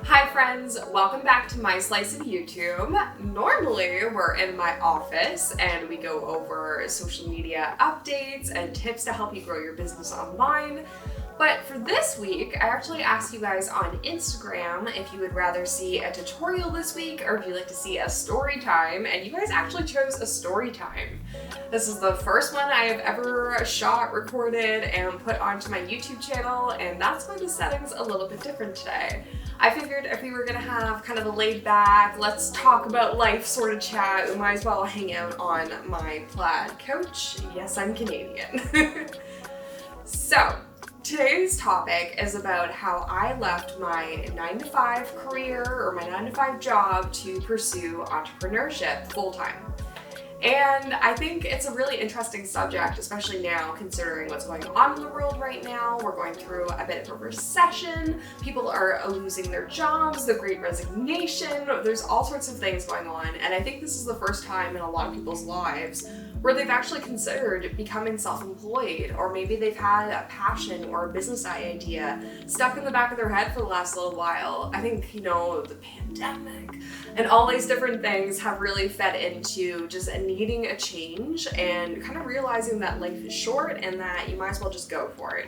Hi friends, welcome back to my slice of YouTube. Normally we're in my office and we go over social media updates and tips to help you grow your business online. But for this week, I actually asked you guys on Instagram if you would rather see a tutorial this week or if you'd like to see a story time, and you guys actually chose a story time. This is the first one I have ever shot, recorded, and put onto my YouTube channel, and that's why the setting's a little bit different today. I figured if we were gonna have kind of a laid back, let's talk about life sort of chat, we might as well hang out on my plaid couch. Yes, I'm Canadian. So, today's topic is about how I left my 9-to-5 career or my 9-to-5 job to pursue entrepreneurship full-time. And I think it's a really interesting subject, especially now considering what's going on in the world right now. We're going through a bit of a recession, people are losing their jobs, the great resignation, there's all sorts of things going on. And I think this is the first time in a lot of people's lives where they've actually considered becoming self-employed, or maybe they've had a passion or a business idea stuck in the back of their head for the last little while. I think, the pandemic and all these different things have really fed into just needing a change and kind of realizing that life is short and that you might as well just go for it.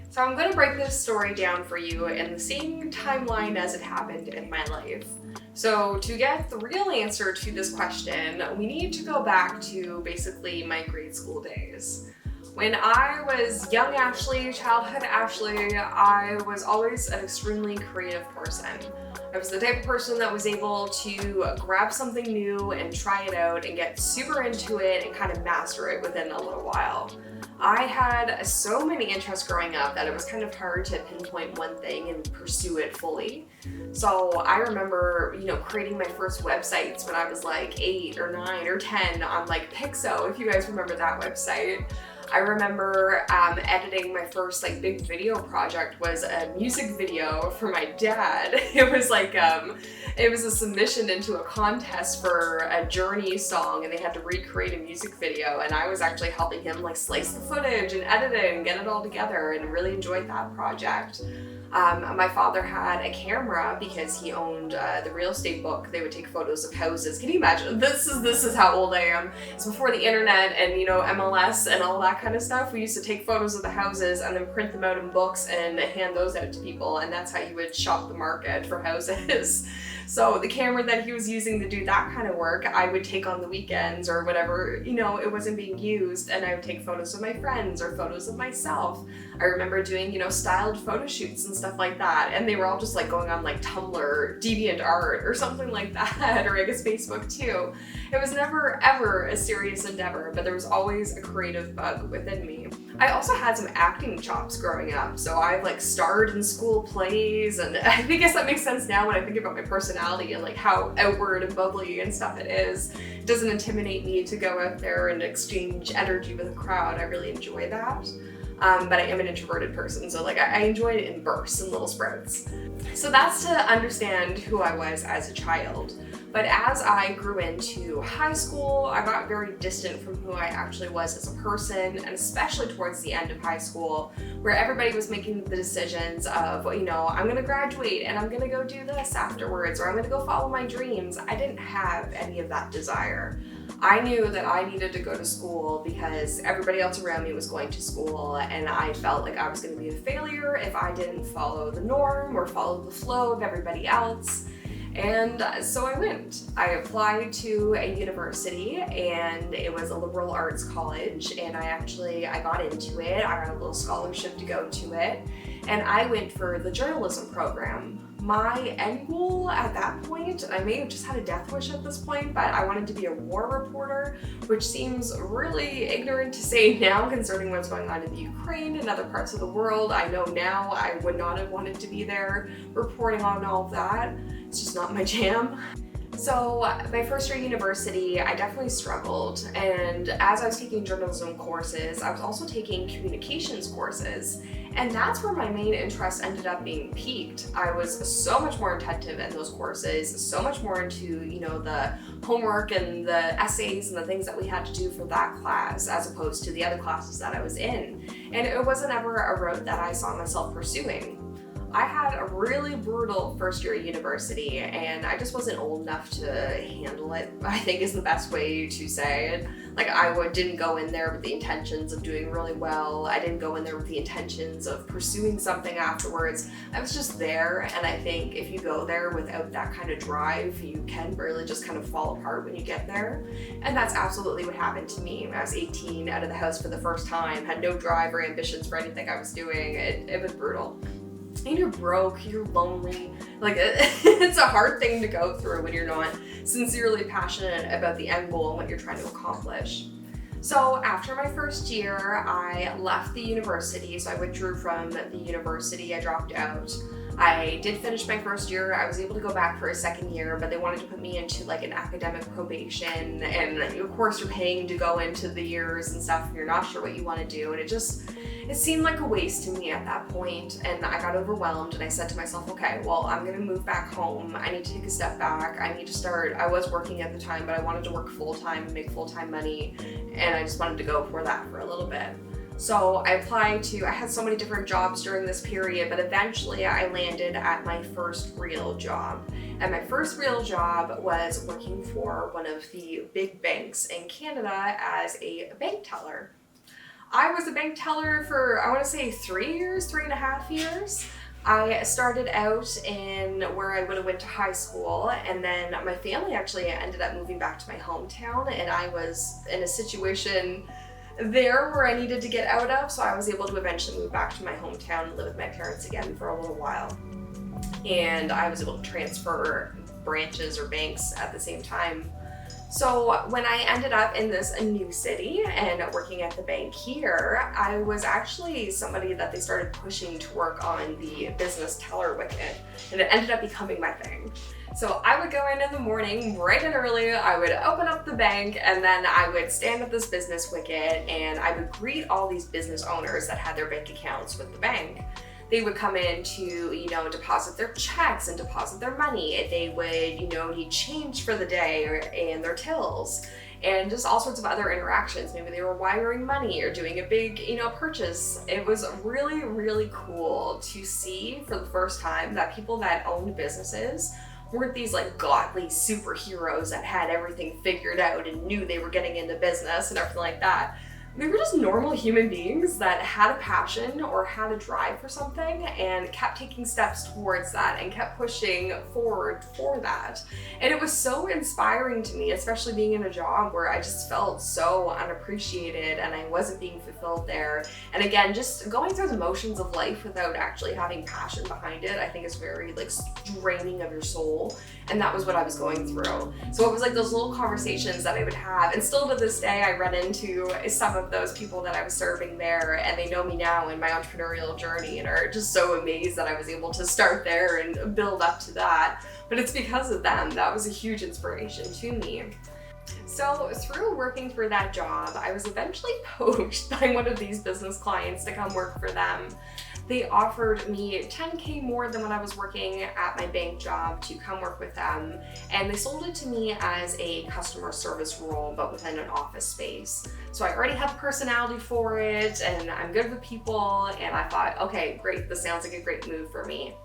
So I'm going to break this story down for you in the same timeline as it happened in my life. So to get the real answer to this question, we need to go back to basically my grade school days. When I was young Ashley, childhood Ashley, I was always an extremely creative person. I was the type of person that was able to grab something new and try it out and get super into it and kind of master it within a little while. I had so many interests growing up that it was kind of hard to pinpoint one thing and pursue it fully. So I remember, creating my first websites when I was like 8 or 9 or 10 on like Pixo, if you guys remember that website. I remember editing my first big video project was a music video for my dad. It was it was a submission into a contest for a Journey song, and they had to recreate a music video, and I was actually helping him slice the footage and edit it and get it all together, and really enjoyed that project. My father had a camera because he owned the real estate book. They would take photos of houses. Can you imagine? This is how old I am. It's before the internet and MLS and all that kind of stuff. We used to take photos of the houses and then print them out in books and hand those out to people, and that's how you would shop the market for houses. So the camera that he was using to do that kind of work, I would take on the weekends or whatever, it wasn't being used, and I would take photos of my friends or photos of myself. I remember doing, styled photo shoots and stuff like that, and they were all just going on Tumblr, DeviantArt or something like that, or I guess Facebook too. It was never ever a serious endeavor, but there was always a creative bug within me. I also had some acting chops growing up, so I've starred in school plays, and I guess that makes sense now when I think about my personality and how outward and bubbly and stuff it is. It doesn't intimidate me to go out there and exchange energy with a crowd. I really enjoy that. But I am an introverted person, so I enjoy it in bursts and little sprouts. So that's to understand who I was as a child. But as I grew into high school, I got very distant from who I actually was as a person, and especially towards the end of high school, where everybody was making the decisions of, I'm gonna graduate and I'm gonna go do this afterwards, or I'm gonna go follow my dreams. I didn't have any of that desire. I knew that I needed to go to school because everybody else around me was going to school, and I felt like I was going to be a failure if I didn't follow the norm or follow the flow of everybody else. And so I went. I applied to a university, and it was a liberal arts college, and I got into it. I got a little scholarship to go to it, and I went for the journalism program. My end goal at that point, and I may have just had a death wish at this point, but I wanted to be a war reporter, which seems really ignorant to say now concerning what's going on in the Ukraine and other parts of the world. I know now I would not have wanted to be there reporting on all of that. It's just not my jam. So my first year at university, I definitely struggled, and as I was taking journalism courses, I was also taking communications courses, And that's where my main interest ended up being piqued. I was so much more attentive in those courses, so much more into, the homework and the essays and the things that we had to do for that class as opposed to the other classes that I was in. And it wasn't ever a route that I saw myself pursuing. I had a really brutal first year at university, and I just wasn't old enough to handle it, I think is the best way to say it. Like, didn't go in there with the intentions of doing really well. I didn't go in there with the intentions of pursuing something afterwards. I was just there, and I think if you go there without that kind of drive, you can really just kind of fall apart when you get there. And that's absolutely what happened to me. I was 18, out of the house for the first time, had no drive or ambitions for anything I was doing. It was brutal. And you're broke, you're lonely. Like, it's a hard thing to go through when you're not sincerely passionate about the end goal and what you're trying to accomplish. So after my first year, I left the university. So I withdrew from the university, I dropped out. I did finish my first year. I was able to go back for a second year, but they wanted to put me into like an academic probation. And of course you're paying to go into the years and stuff, and you're not sure what you want to do. And it seemed like a waste to me at that point, and I got overwhelmed, and I said to myself, okay, well, I'm gonna move back home. I need to take a step back. I need to start. I was working at the time, but I wanted to work full-time and make full-time money, and I just wanted to go for that for a little bit. So I had so many different jobs during this period, but eventually I landed at my first real job. And my first real job was working for one of the big banks in Canada as a bank teller. I was a bank teller for, I want to say 3.5 years. I started out in where I would have went to high school, and then my family actually ended up moving back to my hometown, and I was in a situation there where I needed to get out of, so I was able to eventually move back to my hometown and live with my parents again for a little while. And I was able to transfer branches or banks at the same time. So when I ended up in this new city and working at the bank here, I was actually somebody that they started pushing to work on the business teller wicket, and it ended up becoming my thing. So I would go in the morning, bright and early, I would open up the bank, and then I would stand at this business wicket, and I would greet all these business owners that had their bank accounts with the bank. They would come in to, deposit their checks and deposit their money. They would, need change for the day and their tills, and just all sorts of other interactions. Maybe they were wiring money or doing a big, purchase. It was really, really cool to see for the first time that people that owned businesses weren't these like godly superheroes that had everything figured out and knew they were getting into business and everything like that. They were just normal human beings that had a passion or had a drive for something and kept taking steps towards that and kept pushing forward for that. And it was so inspiring to me, especially being in a job where I just felt so unappreciated and I wasn't being fulfilled there. And again, just going through the motions of life without actually having passion behind it, I think is very draining of your soul. And that was what I was going through. So it was like those little conversations that I would have. And still to this day, I run into some of those people that I was serving there, and they know me now in my entrepreneurial journey and are just so amazed that I was able to start there and build up to that. But it's because of them. That was a huge inspiration to me. So through working for that job, I was eventually poached by one of these business clients to come work for them. They offered me $10K more than when I was working at my bank job to come work with them, and they sold it to me as a customer service role, but within an office space. So I already have personality for it, and I'm good with people, and I thought, okay, great, this sounds like a great move for me.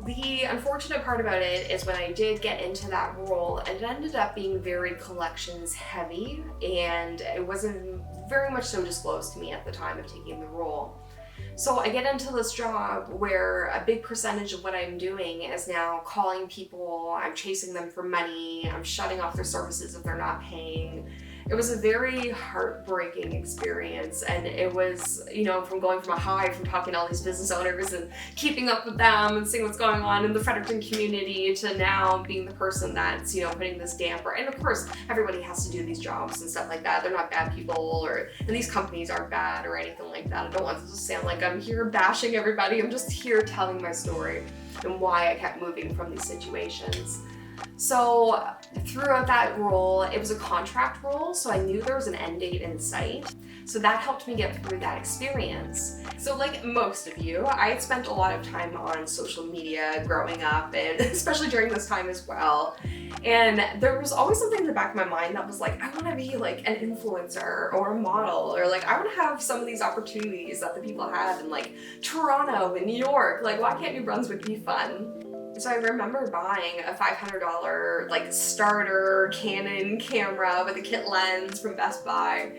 The unfortunate part about it is when I did get into that role, it ended up being very collections heavy, and it wasn't very much so disclosed to me at the time of taking the role. So I get into this job where a big percentage of what I'm doing is now calling people, I'm chasing them for money, I'm shutting off their services if they're not paying. It was a very heartbreaking experience, and it was, from going from a high from talking to all these business owners and keeping up with them and seeing what's going on in the Fredericton community to now being the person that's, putting this damper. And of course, everybody has to do these jobs and stuff like that. They're not bad people, and these companies aren't bad or anything like that. I don't want this to sound like I'm here bashing everybody. I'm just here telling my story and why I kept moving from these situations. So throughout that role, it was a contract role, so I knew there was an end date in sight. So that helped me get through that experience. So like most of you, I had spent a lot of time on social media growing up, and especially during this time as well. And there was always something in the back of my mind that was like, I want to be like an influencer or a model, or like I want to have some of these opportunities that the people have in like Toronto and New York. Like, why can't New Brunswick be fun? So I remember buying a $500 like starter Canon camera with a kit lens from Best Buy,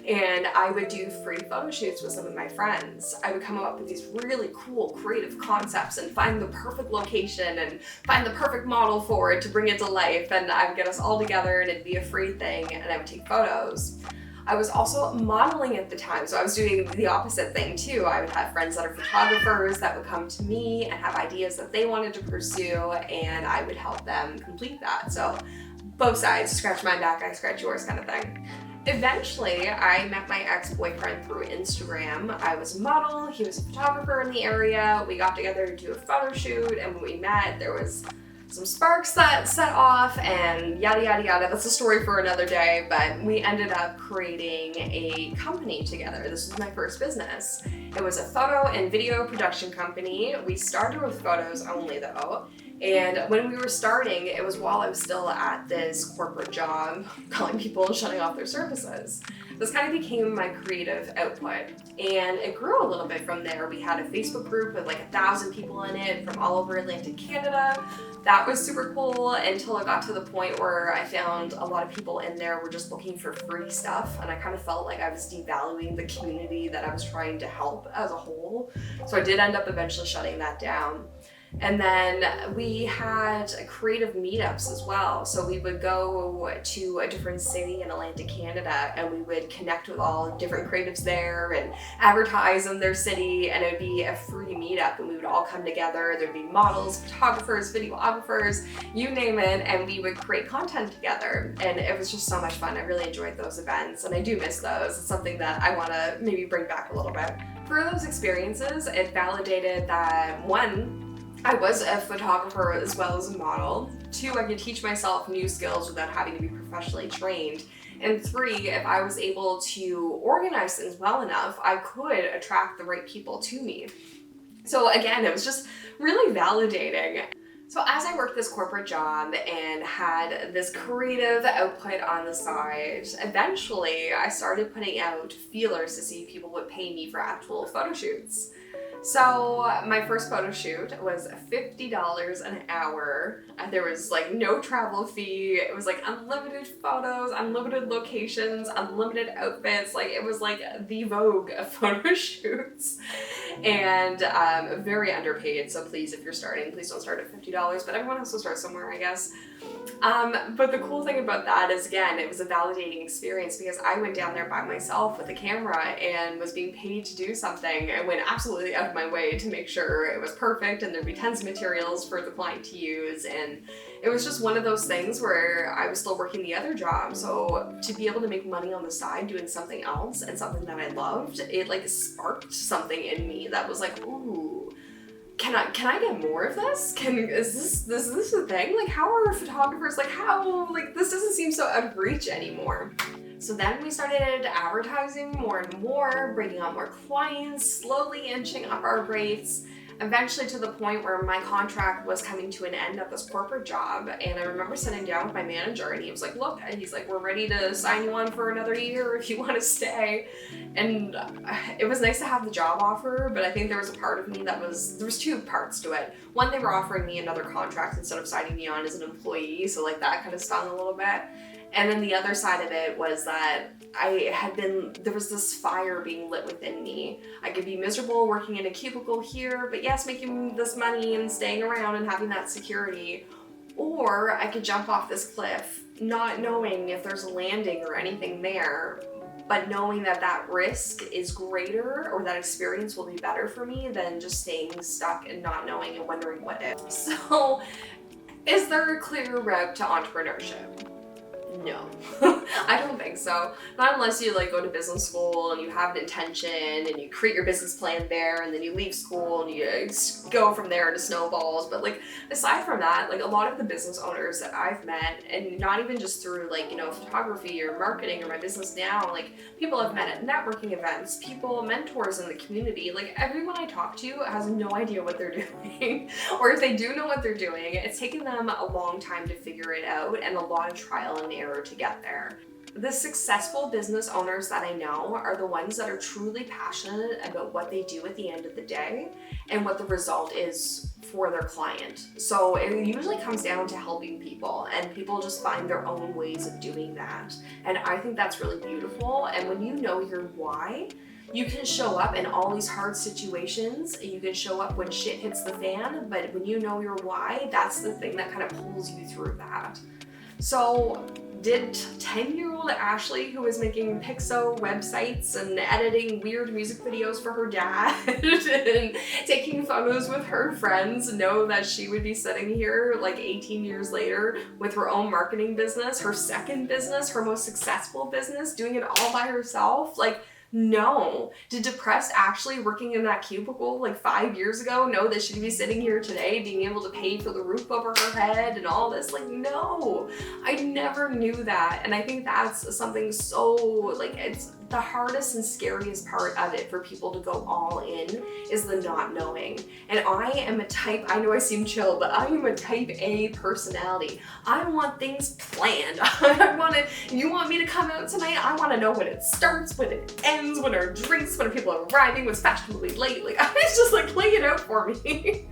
and I would do free photo shoots with some of my friends. I would come up with these really cool creative concepts and find the perfect location and find the perfect model for it to bring it to life, and I would get us all together and it'd be a free thing, and I would take photos. I was also modeling at the time, so I was doing the opposite thing too. I would have friends that are photographers that would come to me and have ideas that they wanted to pursue, and I would help them complete that. So both sides, scratch my back, I scratch yours kind of thing. Eventually, I met my ex-boyfriend through Instagram. I was a model, he was a photographer in the area. We got together to do a photo shoot, and when we met, there was some sparks that set off and yada yada yada. That's a story for another day, but we ended up creating a company together. This was my first business. It was a photo and video production company. We started with photos only though. And when we were starting, it was while I was still at this corporate job, calling people and shutting off their services. This kind of became my creative output, and it grew a little bit from there. We had a Facebook group with like 1,000 people in it from all over Atlantic Canada. That was super cool until it got to the point where I found a lot of people in there were just looking for free stuff, and I kind of felt like I was devaluing the community that I was trying to help as a whole. So I did end up eventually shutting that down. And then we had creative meetups as well. So we would go to a different city in Atlantic Canada, and we would connect with all different creatives there and advertise in their city, and it would be a free meetup, and we would all come together. There'd be models, photographers, videographers, you name it, and we would create content together. And it was just so much fun. I really enjoyed those events, and I do miss those. It's something that I want to maybe bring back a little bit. Through those experiences, it validated that one, I was a photographer as well as a model. 2, I could teach myself new skills without having to be professionally trained. And 3, if I was able to organize things well enough, I could attract the right people to me. So again, it was just really validating. So as I worked this corporate job and had this creative output on the side, eventually I started putting out feelers to see if people would pay me for actual photo shoots. So my first photo shoot was $50 an hour. There was like no travel fee. It was like unlimited photos, unlimited locations, unlimited outfits. Like it was like the Vogue of photo shoots, and very underpaid. So please, if you're starting, please don't start at $50, but everyone has to start somewhere, I guess. But the cool thing about that is, again, it was a validating experience because I went down there by myself with a camera and was being paid to do something, and went absolutely out of my way to make sure it was perfect and there'd be tons of materials for the client to use. And it was just one of those things where I was still working the other job, so to be able to make money on the side doing something else and something that I loved, it like sparked something in me that was like, ooh, can I get more of this? Is this a thing? Like, how are photographers, like this doesn't seem so out of reach anymore. So then we started advertising more and more, bringing on more clients, slowly inching up our rates, eventually to the point where my contract was coming to an end at this corporate job. And I remember sitting down with my manager, and he was like, look, he's like, we're ready to sign you on for another year if you want to stay. And it was nice to have the job offer, but I think there was a part of me there was 2 parts to it. One, they were offering me another contract instead of signing me on as an employee, so like that kind of stung a little bit. And then the other side of it was that there was this fire being lit within me. I could be miserable working in a cubicle here, but yes, making this money and staying around and having that security. Or I could jump off this cliff, not knowing if there's a landing or anything there, but knowing that that risk is greater, or that experience will be better for me than just staying stuck and not knowing and wondering what if. So, is there a clear route to entrepreneurship? No, I don't think so. Not unless you like go to business school and you have an intention and you create your business plan there, and then you leave school and you go from there to snowballs. But like aside from that, like a lot of the business owners that I've met, and not even just through like, you know, photography or marketing or my business now, like people I've met at networking events, people, mentors in the community, like everyone I talk to has no idea what they're doing. Or if they do know what they're doing, it's taken them a long time to figure it out and a lot of trial and error to get there. The successful business owners that I know are the ones that are truly passionate about what they do at the end of the day and what the result is for their client. So it usually comes down to helping people, and people just find their own ways of doing that. And I think that's really beautiful. And when you know your why, you can show up in all these hard situations. You can show up when shit hits the fan, but when you know your why, that's the thing that kind of pulls you through that. So did 10-year-old Ashley, who was making Pixo websites and editing weird music videos for her dad and taking photos with her friends, know that she would be sitting here like 18 years later with her own marketing business, her second business, her most successful business, doing it all by herself? Like, no. Did depressed Ashley working in that cubicle like 5 years ago know that she'd be sitting here today being able to pay for the roof over her head and all this? Like, no. I never knew that. And I think that's something so, like, it's the hardest and scariest part of it for people to go all in is the not knowing. And I am a type, I know I seem chill, but I am a type A personality. I want things planned. You want me to come out tonight? I want to know when it starts, when it ends, when our drinks, when people are arriving, what's fashionably late. Like, it's just like, lay it out for me.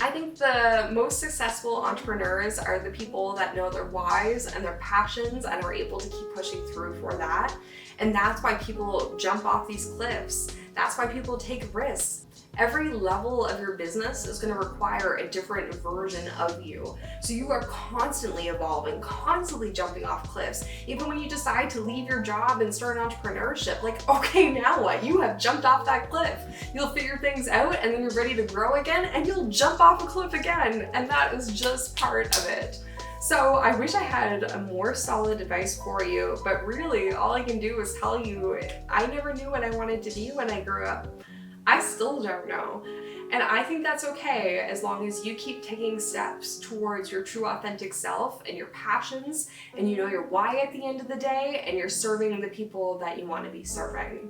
I think the most successful entrepreneurs are the people that know their whys and their passions and are able to keep pushing through for that. And that's why people jump off these cliffs. That's why people take risks. Every level of your business is going to require a different version of you. So you are constantly evolving, constantly jumping off cliffs. Even when you decide to leave your job and start an entrepreneurship, like, okay, now what? You have jumped off that cliff. You'll figure things out and then you're ready to grow again and you'll jump off a cliff again. And that is just part of it. So I wish I had a more solid advice for you, but really all I can do is tell you I never knew what I wanted to be when I grew up. I still don't know. And I think that's okay as long as you keep taking steps towards your true authentic self and your passions, and you know your why at the end of the day, and you're serving the people that you want to be serving.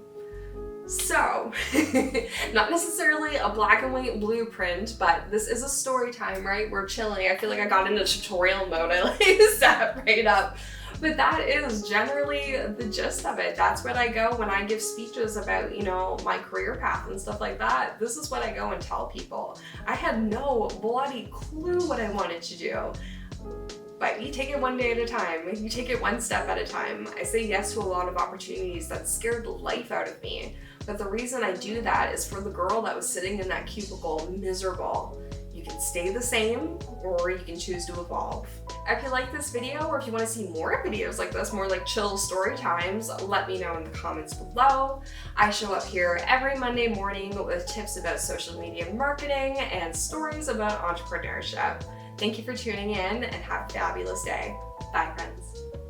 So, not necessarily a black and white blueprint, but this is a story time, right? We're chilling. I feel like I got into tutorial mode. I like sat right up. But that is generally the gist of it. That's what I go when I give speeches about, you know, my career path and stuff like that. This is what I go and tell people. I had no bloody clue what I wanted to do. But you take it one day at a time. You take it one step at a time. I say yes to a lot of opportunities that scared the life out of me. But the reason I do that is for the girl that was sitting in that cubicle miserable. You can stay the same, or you can choose to evolve. If you like this video, or if you want to see more videos like this, more like chill story times, let me know in the comments below. I show up here every Monday morning with tips about social media marketing and stories about entrepreneurship. Thank you for tuning in and have a fabulous day. Bye, friends.